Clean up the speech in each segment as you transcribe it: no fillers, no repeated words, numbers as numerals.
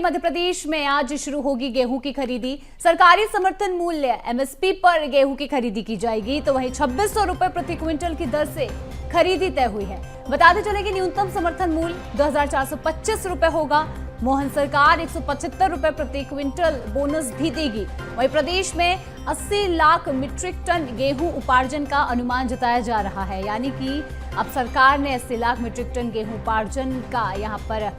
मध्य प्रदेश में आज शुरू होगी गेहूं की खरीदी। सरकारी समर्थन मूल्य एमएसपी पर गेहूं की खरीदी की जाएगी, तो वहीं 2600 रुपए प्रति क्विंटल की दर से खरीदी तय हुई है। बताते चले कि न्यूनतम समर्थन मूल्य 2425 रुपए होगा। मोहन सरकार 175 रुपए प्रति क्विंटल बोनस भी देगी। वहीं प्रदेश में 80 लाख मीट्रिक टन गेहूं उपार्जन का अनुमान जताया जा रहा है, यानी कि अब सरकार ने 80 लाख मीट्रिक टन गेहूं उपार्जन का यहां पर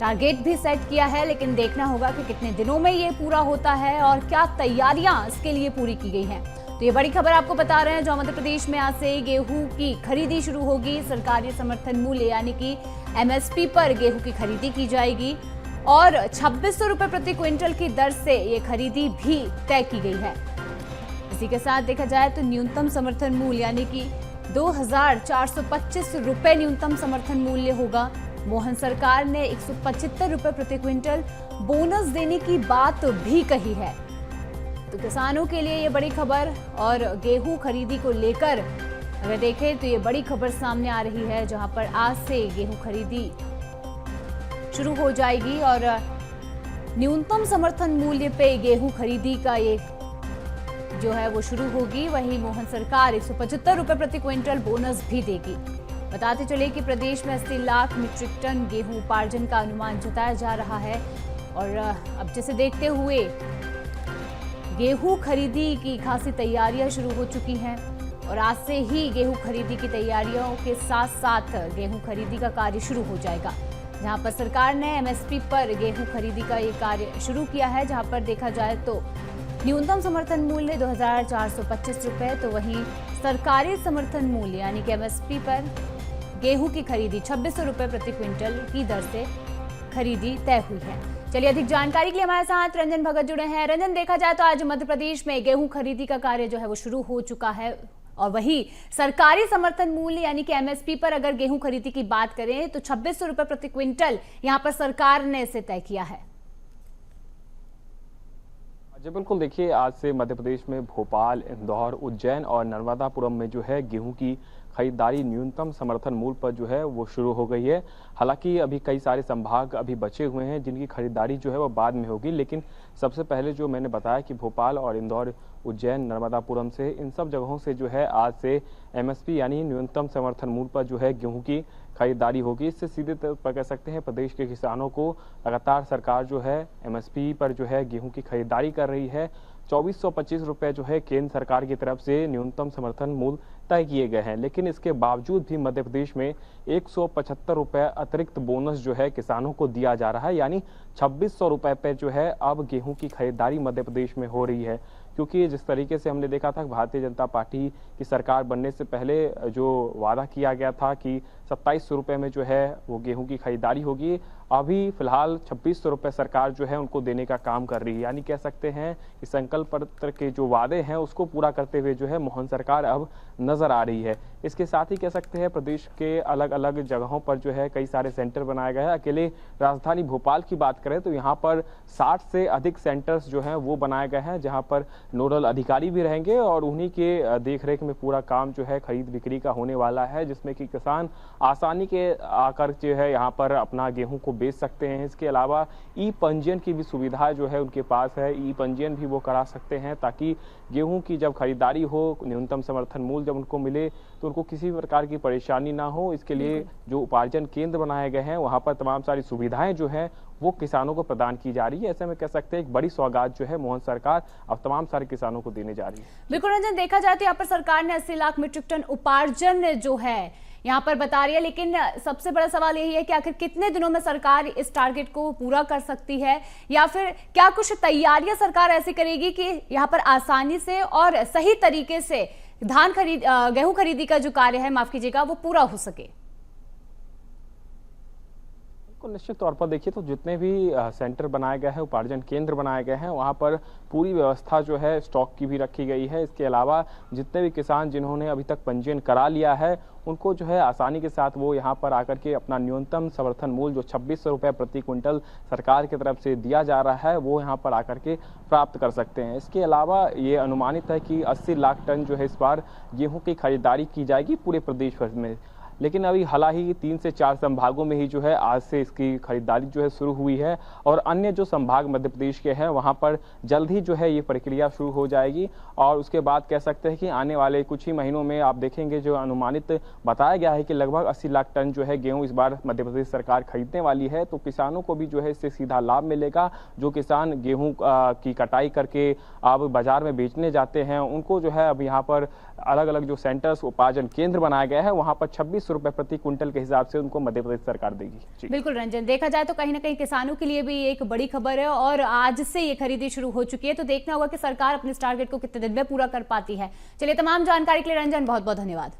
टारगेट भी सेट किया है, लेकिन देखना होगा कि कितने दिनों में ये पूरा होता है और क्या तैयारियां इसके लिए पूरी की गई हैं। तो ये बड़ी खबर आपको बता रहे हैं, जो मध्य प्रदेश में आज से गेहूं की खरीदी शुरू होगी। सरकारी समर्थन मूल्य यानी कि एमएसपी पर गेहूं की खरीदी की जाएगी और 2600 रुपए प्रति क्विंटल की दर से ये खरीदी भी तय की गई है। इसी के साथ देखा जाए तो न्यूनतम समर्थन मूल्य यानी कि 2425 रुपए न्यूनतम समर्थन मूल्य होगा। मोहन सरकार ने 175 रुपए प्रति क्विंटल बोनस देने की बात भी कही है। तो किसानों के लिए ये बड़ी खबर, और गेहूं खरीदी को लेकर अगर देखें तो ये बड़ी खबर सामने आ रही है, जहां पर आज से गेहूं खरीदी शुरू हो जाएगी और न्यूनतम समर्थन मूल्य पे गेहूं खरीदी का ये जो है वो शुरू होगी। वहीं मोहन सरकार 175 रुपए प्रति क्विंटल बोनस भी देगी। बताते चले कि प्रदेश में 80 लाख मीट्रिक टन गेहूं उपार्जन का अनुमान जताया जा रहा है, और अब जिसे देखते हुए गेहूं खरीदी की खासी तैयारियां शुरू हो चुकी हैं और आज से ही गेहूं खरीदी की तैयारियों के साथ साथ गेहूं खरीदी का कार्य शुरू हो जाएगा। जहां पर सरकार ने एमएसपी पर गेहूं खरीदी का ये कार्य शुरू किया है, जहां पर देखा जाए तो न्यूनतम समर्थन मूल्य 2425 रुपए, तो वहीं सरकारी समर्थन मूल्य यानी कि एमएसपी पर गेहूं की खरीदी 2600 रुपए प्रति क्विंटल की दर से खरीदी तय हुई है। चलिए, अधिक जानकारी के लिए हमारे साथ रंजन भगत जुड़े हैं। रंजन, देखा जाए तो आज मध्य प्रदेश में गेहूं खरीदी का कार्य जो है वो शुरू हो चुका है, और वही सरकारी समर्थन मूल्य यानी कि एमएसपी पर अगर गेहूं खरीदी की बात करें तो 2600 रुपए प्रति क्विंटल यहां पर सरकार ने इसे तय किया है। जी बिल्कुल, देखिए आज से मध्य प्रदेश में भोपाल, इंदौर, उज्जैन और नर्मदापुरम में जो है गेहूं की खरीदारी न्यूनतम समर्थन मूल्य पर जो है वो शुरू हो गई है। हालांकि अभी कई सारे संभाग अभी बचे हुए हैं जिनकी खरीदारी जो है वो बाद में होगी, लेकिन सबसे पहले जो मैंने बताया कि भोपाल और इंदौर, उज्जैन, नर्मदापुरम से इन सब जगहों से जो है आज से एमएसपी यानी न्यूनतम समर्थन मूल्य पर जो है गेहूं की खरीदारी होगी। इससे सीधे तौर पर कह सकते हैं प्रदेश के किसानों को लगातार सरकार जो है एमएसपी पर जो है गेहूं की खरीदारी कर रही है। 2425 रुपए जो है केंद्र सरकार की तरफ से न्यूनतम समर्थन मूल्य तय किए गए हैं, लेकिन इसके बावजूद भी मध्य प्रदेश में 175 रुपए अतिरिक्त बोनस जो है किसानों को दिया जा रहा है, यानी 2600 रुपए पे जो है अब गेहूं की खरीदारी मध्य प्रदेश में हो रही है। क्योंकि जिस तरीके से हमने देखा था भारतीय जनता पार्टी की सरकार बनने से पहले जो वादा किया गया था कि 2700 रुपए में जो है वो गेहूं की खरीदारी होगी, अभी फिलहाल 2600 रुपए सरकार जो है उनको देने का काम कर रही है। यानी कह सकते हैं कि संकल्प पत्र के जो वादे हैं उसको पूरा करते हुए जो है मोहन सरकार अब नजर आ रही है। इसके साथ ही कह सकते हैं प्रदेश के अलग अलग जगहों पर जो है कई सारे सेंटर बनाए गए हैं। अकेले राजधानी भोपाल की बात करें तो यहाँ पर 60 से अधिक सेंटर्स जो हैं वो बनाए गए हैं, जहाँ पर नोडल अधिकारी भी रहेंगे और उन्हीं के देखरेख में पूरा काम जो है खरीद बिक्री का होने वाला है, जिसमें कि किसान आसानी के आकर जो है यहाँ पर अपना गेहूं को बेच सकते हैं। इसके अलावा ई पंजीयन की भी सुविधा जो है उनके पास है, ई पंजीयन भी वो करा सकते हैं ताकि गेहूं की जब खरीदारी हो, न्यूनतम समर्थन मूल्य जब उनको मिले तो उनको किसी प्रकार की परेशानी ना हो। इसके लिए जो उपार्जन केंद्र बनाए गए हैं वहां पर तमाम सारी सुविधाएं जो है वो किसानों को प्रदान की जा रही है। ऐसे में कह सकते हैं एक बड़ी सौगात जो है मोहन सरकार अब तमाम सारे किसानों को देने जा रही है। बिल्कुल रंजन, देखा जाए तो यहाँ पर सरकार ने 80 लाख मीट्रिक टन उपार्जन जो है यहाँ पर बता रही है, लेकिन सबसे बड़ा सवाल यही है कि आखिर कितने दिनों में सरकार इस टारगेट को पूरा कर सकती है, या फिर क्या कुछ तैयारियां सरकार ऐसी करेगी कि यहाँ पर आसानी से और सही तरीके से गेहूं खरीदी का जो कार्य है, माफ कीजिएगा, वो पूरा हो सके। निश्चित तौर पर देखिए तो जितने भी सेंटर बनाए गए हैं, उपार्जन केंद्र बनाए गए हैं, वहां पर पूरी व्यवस्था जो है स्टॉक की भी रखी गई है। इसके अलावा जितने भी किसान जिन्होंने अभी तक पंजीयन करा लिया है उनको जो है आसानी के साथ वो यहाँ पर आकर के अपना न्यूनतम समर्थन मूल्य जो 2600 रुपए प्रति क्विंटल सरकार की तरफ से दिया जा रहा है वो यहाँ पर आकर के प्राप्त कर सकते हैं। इसके अलावा ये अनुमानित है कि 80 लाख टन जो है इस बार गेहूं की खरीदारी की जाएगी पूरे प्रदेश भर में। लेकिन अभी हाल ही 3 से 4 संभागों में ही जो है आज से इसकी खरीदारी जो है शुरू हुई है और अन्य जो संभाग मध्य प्रदेश के हैं वहां पर जल्द ही जो है ये प्रक्रिया शुरू हो जाएगी और उसके बाद कह सकते हैं कि आने वाले कुछ ही महीनों में आप देखेंगे जो अनुमानित बताया गया है कि लगभग 80 लाख टन जो है गेहूं इस बार मध्य प्रदेश सरकार खरीदने वाली है। तो किसानों को भी जो है इससे सीधा लाभ मिलेगा। जो किसान गेहूं की कटाई करके अब बाजार में बेचने जाते हैं उनको जो है अब यहाँ पर अलग अलग जो सेंटर्स उपार्जन केंद्र बनाया गया है वहां पर 26 रुपए प्रति क्विंटल के हिसाब से उनको मध्य प्रदेश सरकार देगी। बिल्कुल रंजन, देखा जाए तो कहीं ना कहीं किसानों के लिए भी एक बड़ी खबर है और आज से ये खरीदी शुरू हो चुकी है। तो देखना होगा कि सरकार अपने इस टारगेट को कितने दिन में पूरा कर पाती है। चलिए, तमाम जानकारी के लिए रंजन बहुत बहुत धन्यवाद।